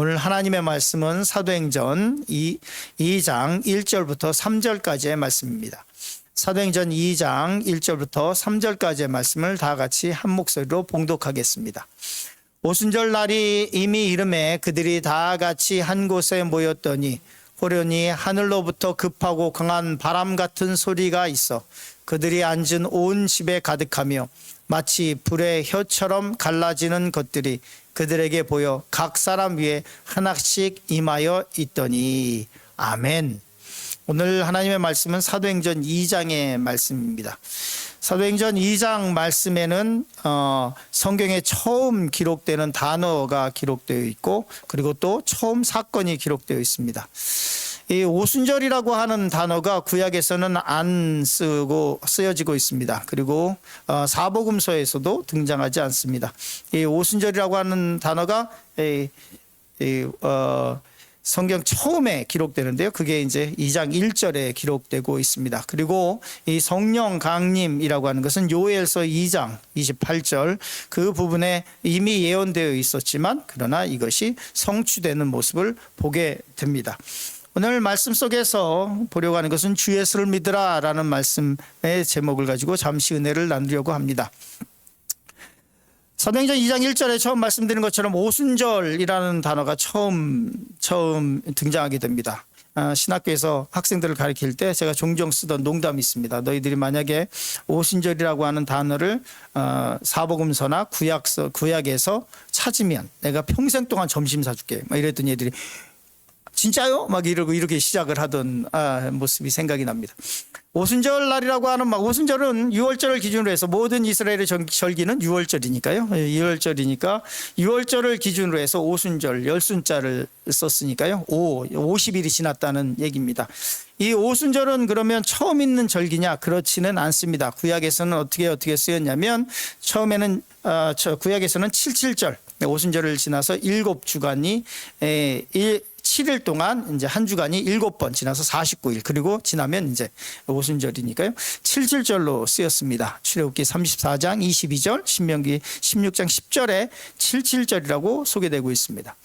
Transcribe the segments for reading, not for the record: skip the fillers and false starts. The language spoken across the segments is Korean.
오늘 하나님의 말씀은 사도행전 2장 1절부터 3절까지의 말씀입니다. 사도행전 2장 1절부터 3절까지의 말씀을 다 같이 한 목소리로 봉독하겠습니다. 오순절 날이 이미 이름에 그들이 다 같이 한 곳에 모였더니 호련히 하늘로부터 급하고 강한 바람 같은 소리가 있어 그들이 앉은 온 집에 가득하며 마치 불의 혀처럼 갈라지는 것들이 그들에게 보여 각 사람 위에 하나씩 임하여 있더니. 아멘. 오늘 하나님의 말씀은 사도행전 2장의 말씀입니다. 사도행전 2장 말씀에는 성경에 처음 기록되는 단어가 기록되어 있고, 그리고 또 처음 사건이 기록되어 있습니다. 이 오순절이라고 하는 단어가 구약에서는 안 쓰여지고 있습니다. 그리고 사복음서에서도 등장하지 않습니다. 이 오순절이라고 하는 단어가 성경 처음에 기록되는데요. 그게 이제 2장 1절에 기록되고 있습니다. 그리고 이 성령 강림이라고 하는 것은 요엘서 2장 28절 그 부분에 이미 예언되어 있었지만 그러나 이것이 성취되는 모습을 보게 됩니다. 오늘 말씀 속에서 보려고 하는 것은 주 예수를 믿으라 라는 말씀의 제목을 가지고 잠시 은혜를 나누려고 합니다. 사도행전 2장 1절에 처음 말씀드린 것처럼 오순절이라는 단어가 처음 등장하게 됩니다. 신학교에서 학생들을 가르칠 때 제가 종종 쓰던 농담이 있습니다. 너희들이 만약에 오순절이라고 하는 단어를 사복음서나 구약에서 찾으면 내가 평생 동안 점심 사줄게. 막 이랬더니 애들이 진짜요? 막 이러고 이렇게 시작을 하던 모습이 생각이 납니다. 오순절 날이라고 하는 오순절은 6월절을 기준으로 해서 모든 이스라엘의 절기는 6월절이니까요. 6월절이니까 6월절을 기준으로 해서 오순절 열순자를 썼으니까요. 50일이 지났다는 얘기입니다. 이 오순절은 그러면 처음 있는 절기냐? 그렇지는 않습니다. 구약에서는 어떻게 쓰였냐면 처음에는 구약에서는 77절 오순절을 지나서 7주간이 7일 동안 이제 한 주간이 7번 지나서 49일 그리고 지나면 이제 오순절이니까요. 77절로 쓰였습니다. 출애굽기 34장 22절, 신명기 16장 10절에 77절이라고 소개되고 있습니다.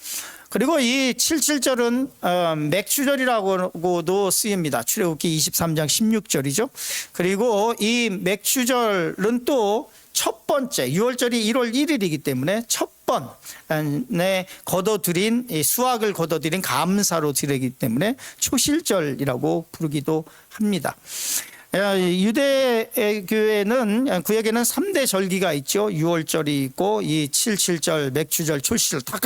그리고 이 77절은 맥추절이라고도 쓰입니다. 출애굽기 23장 16절이죠. 그리고 이 맥추절은 또 첫 번째 6월절이 1월 1일이기 때문에 첫 번에 거둬들인 수확을 거둬들인 감사로 드리기 때문에 초실절이라고 부르기도 합니다. 유대교회는 구약에는 3대 절기가 있죠. 6월절이 있고 이 77절, 맥추절, 초실절 다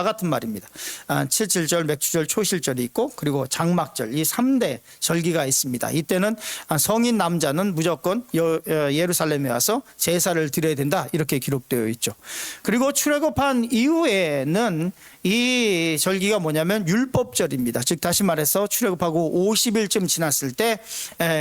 같은 말입니다. 77절, 맥추절, 초실절이 있고 그리고 장막절 이 3대 절기가 있습니다. 이때는 성인 남자는 무조건 예루살렘에 와서 제사를 드려야 된다 이렇게 기록되어 있죠. 그리고 출애굽한 이후에는 이 절기가 뭐냐면 율법절입니다. 즉 다시 말해서 출애굽하고 50일쯤 지났을 때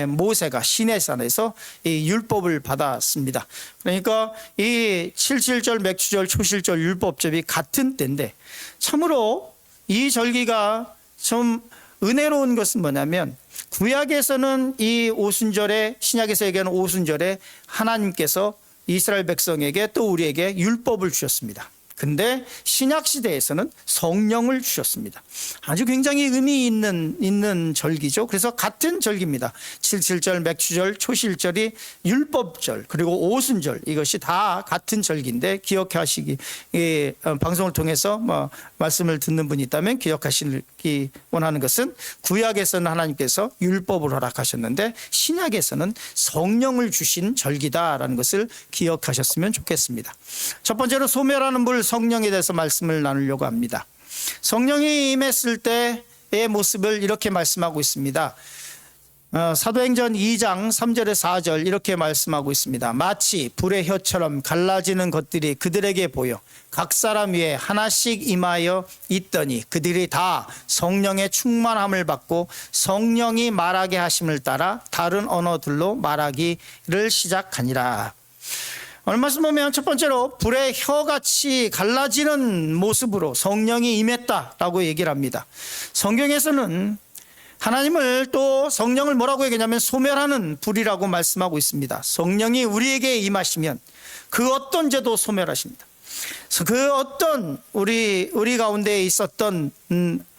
모세가 시내산에서 이 율법을 받았습니다. 그러니까 이 77절, 맥추절, 초실절 율법절이 같은 때인데 참으로 이 절기가 좀 은혜로운 것은 뭐냐면 구약에서는 이 오순절에 신약에서 얘기하는 오순절에 하나님께서 이스라엘 백성에게 또 우리에게 율법을 주셨습니다. 근데 신약 시대에서는 성령을 주셨습니다. 아주 굉장히 의미 있는 절기죠. 그래서 같은 절기입니다. 77절, 맥추절, 초실절이 율법절 그리고 오순절 이것이 다 같은 절기인데 기억하시기 방송을 통해서 말씀을 듣는 분이 있다면 기억하시기 원하는 것은 구약에서는 하나님께서 율법을 허락하셨는데 신약에서는 성령을 주신 절기다라는 것을 기억하셨으면 좋겠습니다. 첫 번째로 소멸하는 물 성령에 대해서 말씀을 나누려고 합니다. 성령이 임했을 때의 모습을 이렇게 말씀하고 있습니다. 사도행전 2장 3절에서 4절 이렇게 말씀하고 있습니다. 마치 불의 혀처럼 갈라지는 것들이 그들에게 보여 각 사람 위에 하나씩 임하여 있더니 그들이 다 성령의 충만함을 받고 성령이 말하게 하심을 따라 다른 언어들로 말하기를 시작하니라. 오늘 말씀 보면 첫 번째로 불의 혀같이 갈라지는 모습으로 성령이 임했다라고 얘기를 합니다. 성경에서는 하나님을 또 성령을 뭐라고 얘기하냐면 소멸하는 불이라고 말씀하고 있습니다. 성령이 우리에게 임하시면 그 어떤 죄도 소멸하십니다. 그 어떤 우리 가운데 있었던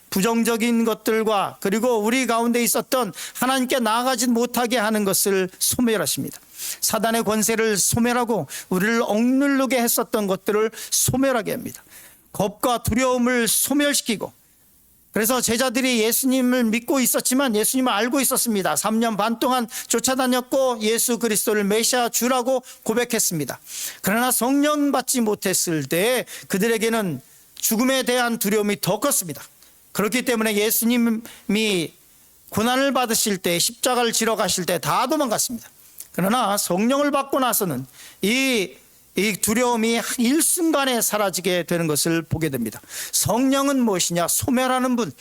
부정적인 것들과 그리고 우리 가운데 있었던 하나님께 나아가지 못하게 하는 것을 소멸하십니다. 사단의 권세를 소멸하고 우리를 억누르게 했었던 것들을 소멸하게 합니다. 겁과 두려움을 소멸시키고, 그래서 제자들이 예수님을 믿고 있었지만 예수님을 알고 있었습니다. 3년 반 동안 쫓아다녔고 예수 그리스도를 메시아 주라고 고백했습니다. 그러나 성령 받지 못했을 때 그들에게는 죽음에 대한 두려움이 더 컸습니다. 그렇기 때문에 예수님이 고난을 받으실 때, 십자가를 지러 가실 때 다 도망갔습니다. 그러나 성령을 받고 나서는 이 두려움이 일순간에 사라지게 되는 것을 보게 됩니다. 성령은 무엇이냐? 소멸하는 불,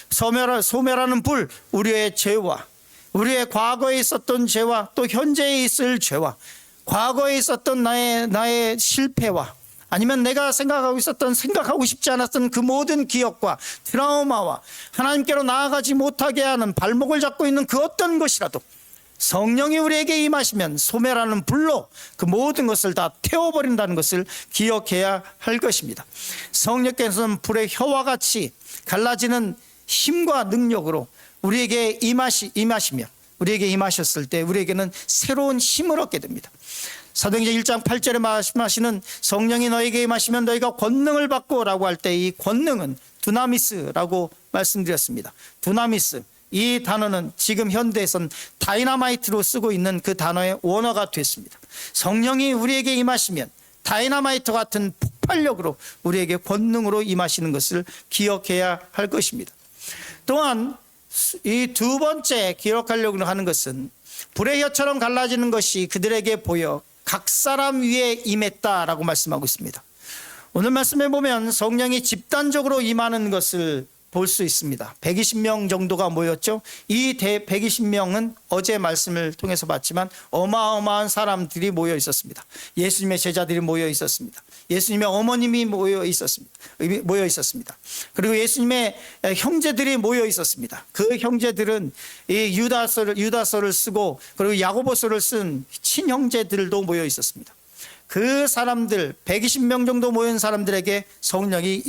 소멸하는 불, 우리의 죄와 우리의 과거에 있었던 죄와 또 현재에 있을 죄와 과거에 있었던 나의 실패와 아니면 내가 생각하고 싶지 않았던 그 모든 기억과 트라우마와 하나님께로 나아가지 못하게 하는 발목을 잡고 있는 그 어떤 것이라도 성령이 우리에게 임하시면 소멸하는 불로 그 모든 것을 다 태워버린다는 것을 기억해야 할 것입니다. 성령께서는 불의 혀와 같이 갈라지는 힘과 능력으로 우리에게 임하시며 우리에게 임하셨을 때 우리에게는 새로운 힘을 얻게 됩니다. 사도행전 1장 8절에 말씀하시는 성령이 너에게 임하시면 너희가 권능을 받고 라고 할 때 이 권능은 두나미스라고 말씀드렸습니다. 두나미스, 이 단어는 지금 현대에선 다이너마이트로 쓰고 있는 그 단어의 원어가 됐습니다. 성령이 우리에게 임하시면 다이너마이트 같은 폭발력으로 우리에게 권능으로 임하시는 것을 기억해야 할 것입니다. 또한 이 두 번째 기억하려고 하는 것은 불의 혀처럼 갈라지는 것이 그들에게 보여 각 사람 위에 임했다라고 말씀하고 있습니다. 오늘 말씀에 보면 성령이 집단적으로 임하는 것을 볼 수 있습니다. 120명 정도가 모였죠. 이 120명은 어제 말씀을 통해서 봤지만 어마어마한 사람들이 모여 있었습니다. 예수님의 제자들이 모여 있었습니다. 예수님의 어머님이 모여 있었습니다. 그리고 예수님의 형제들이 모여 있었습니다. 그 형제들은 이 유다서를 쓰고 그리고 야고보서를 쓴 친형제들도 모여 있었습니다. 그 사람들 120명 정도 모인 사람들에게 성령이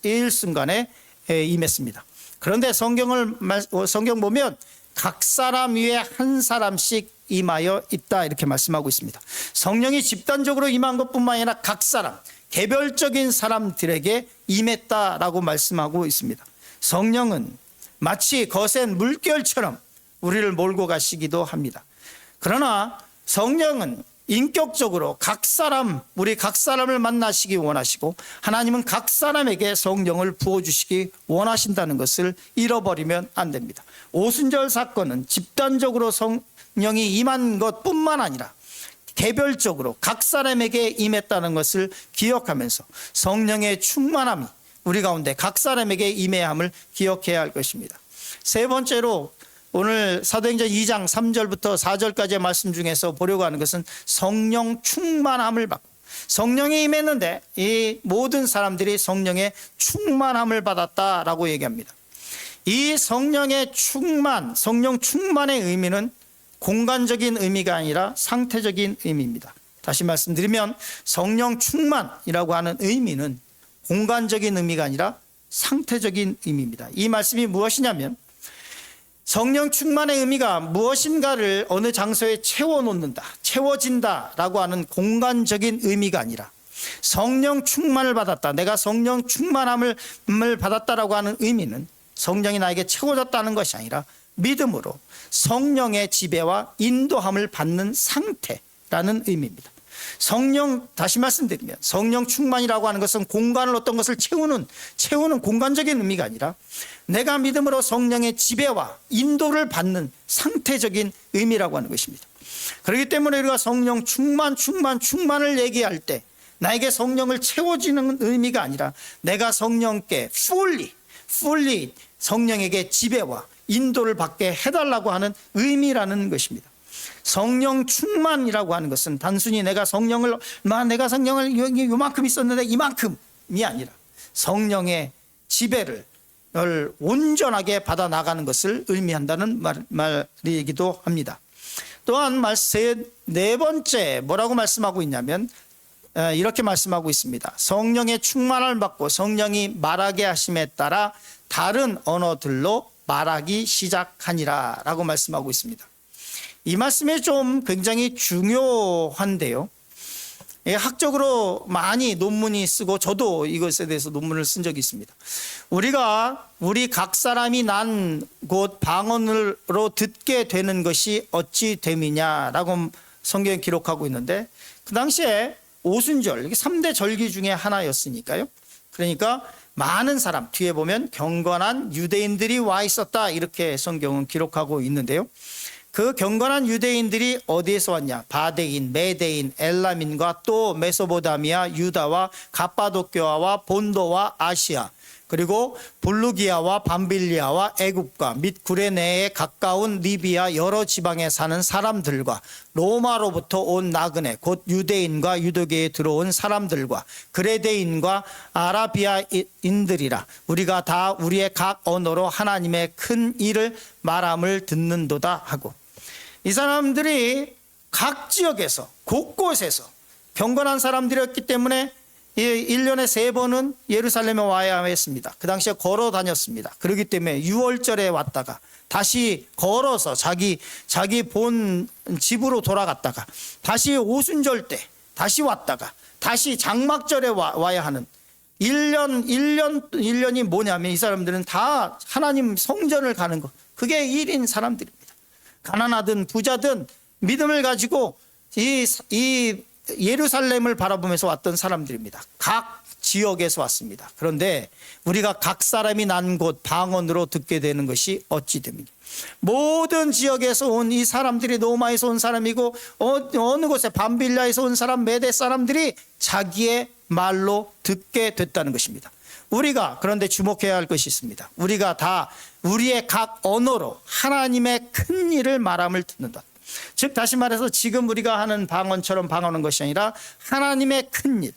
일순간에 임했습니다. 그런데 성경 보면 각 사람 위에 한 사람씩 임하여 있다 이렇게 말씀하고 있습니다. 성령이 집단적으로 임한 것뿐만 아니라 각 사람, 개별적인 사람들에게 임했다라고 말씀하고 있습니다. 성령은 마치 거센 물결처럼 우리를 몰고 가시기도 합니다. 그러나 성령은 인격적으로 우리 각 사람을 만나시기 원하시고 하나님은 각 사람에게 성령을 부어주시기 원하신다는 것을 잃어버리면 안 됩니다. 오순절 사건은 집단적으로 성령이 임한 것뿐만 아니라 개별적으로 각 사람에게 임했다는 것을 기억하면서 성령의 충만함이 우리 가운데 각 사람에게 임해야 함을 기억해야 할 것입니다. 세 번째로 오늘 사도행전 2장 3절부터 4절까지의 말씀 중에서 보려고 하는 것은 성령 충만함을 받고, 성령이 임했는데 이 모든 사람들이 성령의 충만함을 받았다라고 얘기합니다. 이 성령 충만의 의미는 공간적인 의미가 아니라 상태적인 의미입니다. 다시 말씀드리면 성령 충만이라고 하는 의미는 공간적인 의미가 아니라 상태적인 의미입니다. 이 말씀이 무엇이냐면 성령 충만의 의미가 무엇인가를 어느 장소에 채워진다라고 하는 공간적인 의미가 아니라 성령 충만을 받았다, 내가 성령 충만함을 받았다라고 하는 의미는 성령이 나에게 채워졌다는 것이 아니라 믿음으로 성령의 지배와 인도함을 받는 상태라는 의미입니다. 다시 말씀드리면 성령 충만이라고 하는 것은 공간을 어떤 것을 채우는 공간적인 의미가 아니라 내가 믿음으로 성령의 지배와 인도를 받는 상태적인 의미라고 하는 것입니다. 그렇기 때문에 우리가 성령 충만을 얘기할 때 나에게 성령을 채워주는 의미가 아니라 내가 성령께 fully 성령에게 지배와 인도를 받게 해달라고 하는 의미라는 것입니다. 성령 충만이라고 하는 것은 단순히 내가 성령을 요만큼 있었는데 이만큼이 아니라 성령의 지배를 온전하게 받아 나가는 것을 의미한다는 말이기도 합니다. 또한 네 번째 뭐라고 말씀하고 있냐면 이렇게 말씀하고 있습니다. 성령의 충만을 받고 성령이 말하게 하심에 따라 다른 언어들로 말하기 시작하니라 라고 말씀하고 있습니다. 이 말씀이 좀 굉장히 중요한데요. 학적으로 많이 논문이 쓰고 저도 이것에 대해서 논문을 쓴 적이 있습니다. 우리 각 사람이 난 곳 방언으로 듣게 되는 것이 어찌 됨이냐라고 성경에 기록하고 있는데, 그 당시에 오순절, 이게 3대 절기 중에 하나였으니까요. 그러니까 많은 사람, 뒤에 보면 경건한 유대인들이 와 있었다 이렇게 성경은 기록하고 있는데요. 그 경건한 유대인들이 어디에서 왔냐? 바데인, 메데인, 엘람인과 또 메소포타미아, 유다와 갑바도교와 본도와 아시아, 그리고 불루기아와 밤빌리아와 애굽과 및 구레네에 가까운 리비아 여러 지방에 사는 사람들과 로마로부터 온 나그네 곧 유대인과 유대교에 들어온 사람들과 그레데인과 아라비아인들이라 우리가 다 우리의 각 언어로 하나님의 큰 일을 말함을 듣는도다 하고, 이 사람들이 각 지역에서 곳곳에서 경건한 사람들이었기 때문에 1년에 3번은 예루살렘에 와야 했습니다. 그 당시에 걸어 다녔습니다. 그렇기 때문에 6월절에 왔다가 다시 걸어서 자기 본 집으로 돌아갔다가 다시 오순절 때 다시 왔다가 다시 장막절에 와야 하는 1년이 뭐냐면, 이 사람들은 다 하나님 성전을 가는 것, 그게 일인 사람들입니다. 가난하든 부자든 믿음을 가지고 이 예루살렘을 바라보면서 왔던 사람들입니다. 각 지역에서 왔습니다. 그런데 우리가 각 사람이 난 곳 방언으로 듣게 되는 것이 어찌 됩니까? 모든 지역에서 온 이 사람들이 로마에서 온 사람이고 어느 곳에 밤빌라에서 온 사람, 메대 사람들이 자기의 말로 듣게 됐다는 것입니다. 우리가 그런데 주목해야 할 것이 있습니다. 우리가 다 우리의 각 언어로 하나님의 큰 일을 말함을 듣는다. 즉 다시 말해서 지금 우리가 하는 방언처럼 방언하는 것이 아니라 하나님의 큰 일,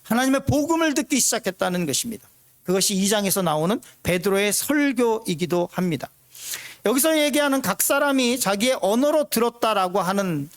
하나님의 복음을 듣기 시작했다는 것입니다. 그것이 2장에서 나오는 베드로의 설교이기도 합니다. 여기서 얘기하는 각 사람이 자기의 언어로 들었다라고 하는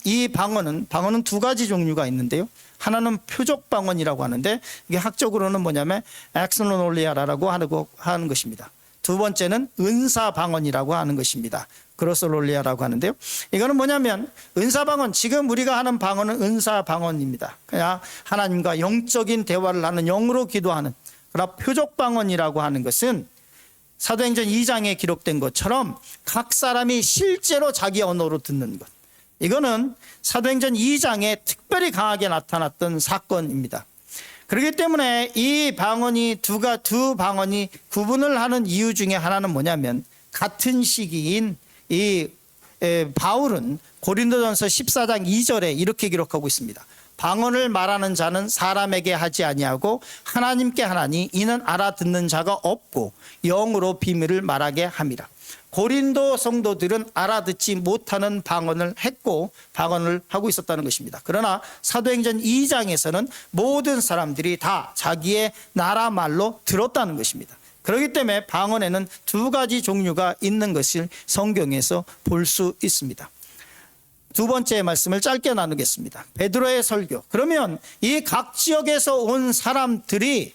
이 방언은 2가지 종류가 있는데요. 하나는 표적 방언이라고 하는데, 이게 학적으로는 뭐냐면 엑슬로놀리아라고 하는 것입니다. 두 번째는 은사 방언이라고 하는 것입니다. 그로솔롤리아라고 하는데요. 이거는 뭐냐면 은사 방언, 지금 우리가 하는 방언은 은사 방언입니다. 그냥 하나님과 영적인 대화를 하는, 영으로 기도하는. 그러나 표적 방언이라고 하는 것은 사도행전 2장에 기록된 것처럼 각 사람이 실제로 자기 언어로 듣는 것. 이거는 사도행전 2장에 특별히 강하게 나타났던 사건입니다. 그렇기 때문에 이 방언이 두 방언이 구분을 하는 이유 중에 하나는 뭐냐면, 같은 시기인 이 바울은 고린도전서 14장 2절에 이렇게 기록하고 있습니다. 방언을 말하는 자는 사람에게 하지 아니하고 하나님께 하나니 이는 알아듣는 자가 없고 영으로 비밀을 말하게 함이라. 고린도 성도들은 알아듣지 못하는 방언을 했고 방언을 하고 있었다는 것입니다. 그러나 사도행전 2장에서는 모든 사람들이 다 자기의 나라 말로 들었다는 것입니다. 그렇기 때문에 방언에는 2가지 종류가 있는 것을 성경에서 볼 수 있습니다. 두 번째 말씀을 짧게 나누겠습니다. 베드로의 설교. 그러면 이 각 지역에서 온 사람들이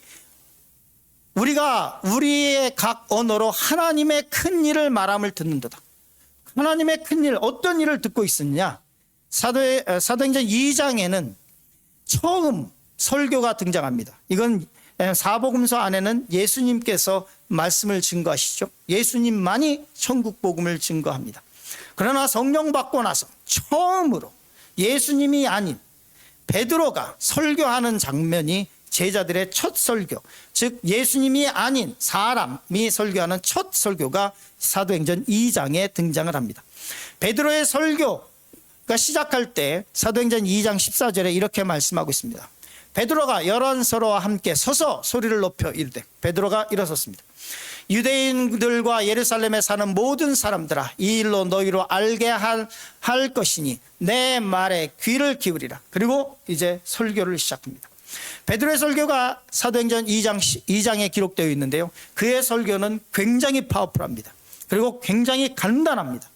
우리가 우리의 각 언어로 하나님의 큰 일을 말함을 듣는도다. 하나님의 큰 일, 어떤 일을 듣고 있었냐? 사도행전 2장에는 처음 설교가 등장합니다. 이건 사복음서 안에는 예수님께서 말씀을 증거하시죠. 예수님만이 천국 복음을 증거합니다. 그러나 성령 받고 나서 처음으로 예수님이 아닌 베드로가 설교하는 장면이 제자들의 첫 설교, 즉 예수님이 아닌 사람이 설교하는 첫 설교가 사도행전 2장에 등장을 합니다. 베드로의 설교가 시작할 때 사도행전 2장 14절에 이렇게 말씀하고 있습니다. 베드로가 열왕서로와 함께 서서 소리를 높여 이르되, 베드로가 일어섰습니다. 유대인들과 예루살렘에 사는 모든 사람들아, 이 일로 너희로 알게 할 것이니 내 말에 귀를 기울이라. 그리고 이제 설교를 시작합니다. 베드로의 설교가 사도행전 2장에 기록되어 있는데요. 그의 설교는 굉장히 파워풀합니다. 그리고 굉장히 간단합니다.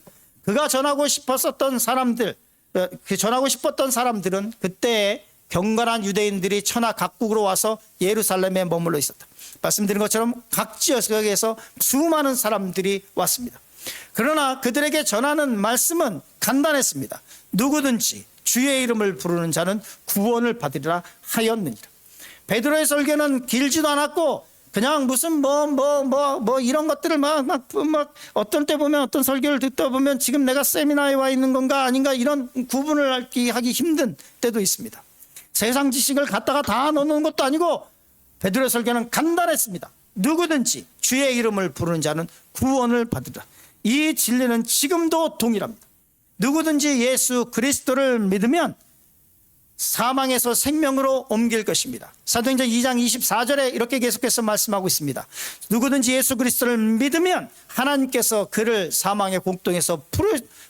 그가 전하고 싶었던 사람들은 그때의 경건한 유대인들이 천하 각국으로 와서 예루살렘에 머물러 있었다. 말씀드린 것처럼 각 지역에서 수많은 사람들이 왔습니다. 그러나 그들에게 전하는 말씀은 간단했습니다. 누구든지 주의 이름을 부르는 자는 구원을 받으리라 하였느니라. 베드로의 설교는 길지도 않았고 그냥 무슨 이런 것들을 막 어떤 때 보면 어떤 설교를 듣다 보면 지금 내가 세미나에 와 있는 건가 아닌가 이런 구분을 하기 힘든 때도 있습니다. 세상 지식을 갖다가 다 넣는 것도 아니고 베드로의 설교는 간단했습니다. 누구든지 주의 이름을 부르는 자는 구원을 받으리라. 이 진리는 지금도 동일합니다. 누구든지 예수 그리스도를 믿으면 사망에서 생명으로 옮길 것입니다. 사도행전 2장 24절에 이렇게 계속해서 말씀하고 있습니다. 누구든지 예수 그리스도를 믿으면 하나님께서 그를 사망의 공동에서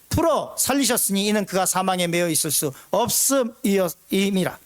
풀어 살리셨으니 이는 그가 사망에 매여 있을 수 없음이라.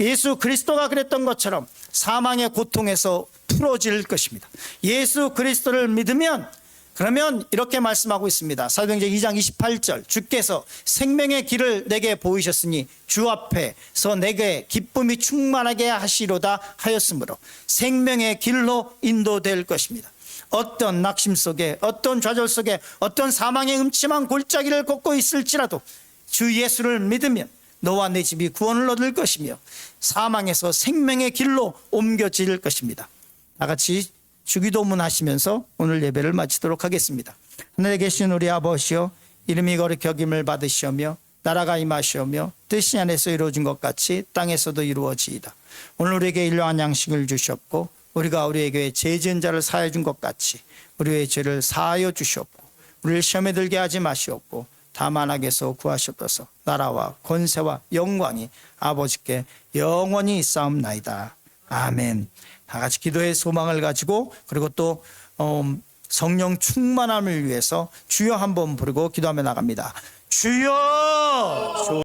예수 그리스도가 그랬던 것처럼 사망의 고통에서 풀어질 것입니다. 예수 그리스도를 믿으면 그러면 이렇게 말씀하고 있습니다. 사도행전 2장 28절 주께서 생명의 길을 내게 보이셨으니 주 앞에서 내게 기쁨이 충만하게 하시로다 하였으므로 생명의 길로 인도될 것입니다. 어떤 낙심 속에 어떤 좌절 속에 어떤 사망의 음침한 골짜기를 걷고 있을지라도 주 예수를 믿으면 너와 내 집이 구원을 얻을 것이며 사망에서 생명의 길로 옮겨질 것입니다. 다 같이 주기도문 하시면서 오늘 예배를 마치도록 하겠습니다. 하늘에 계신 우리 아버지여, 이름이 거룩히 여김을 받으시오며 나라가 임하시오며 뜻이 안에서 이루어진 것 같이 땅에서도 이루어지이다. 오늘 우리에게 일용할 양식을 주셨고 우리가 우리에게 죄 지은 자를 사하여 준 것 같이 우리의 죄를 사하여 주시옵고 우리를 시험에 들게 하지 마시옵고 다만 악에서 구하시옵소서. 나라와 권세와 영광이 아버지께 영원히 있사옵나이다. 아멘. 다 같이 기도의 소망을 가지고 그리고 또 성령 충만함을 위해서 주여 한번 부르고 기도하며 나갑니다. 주여.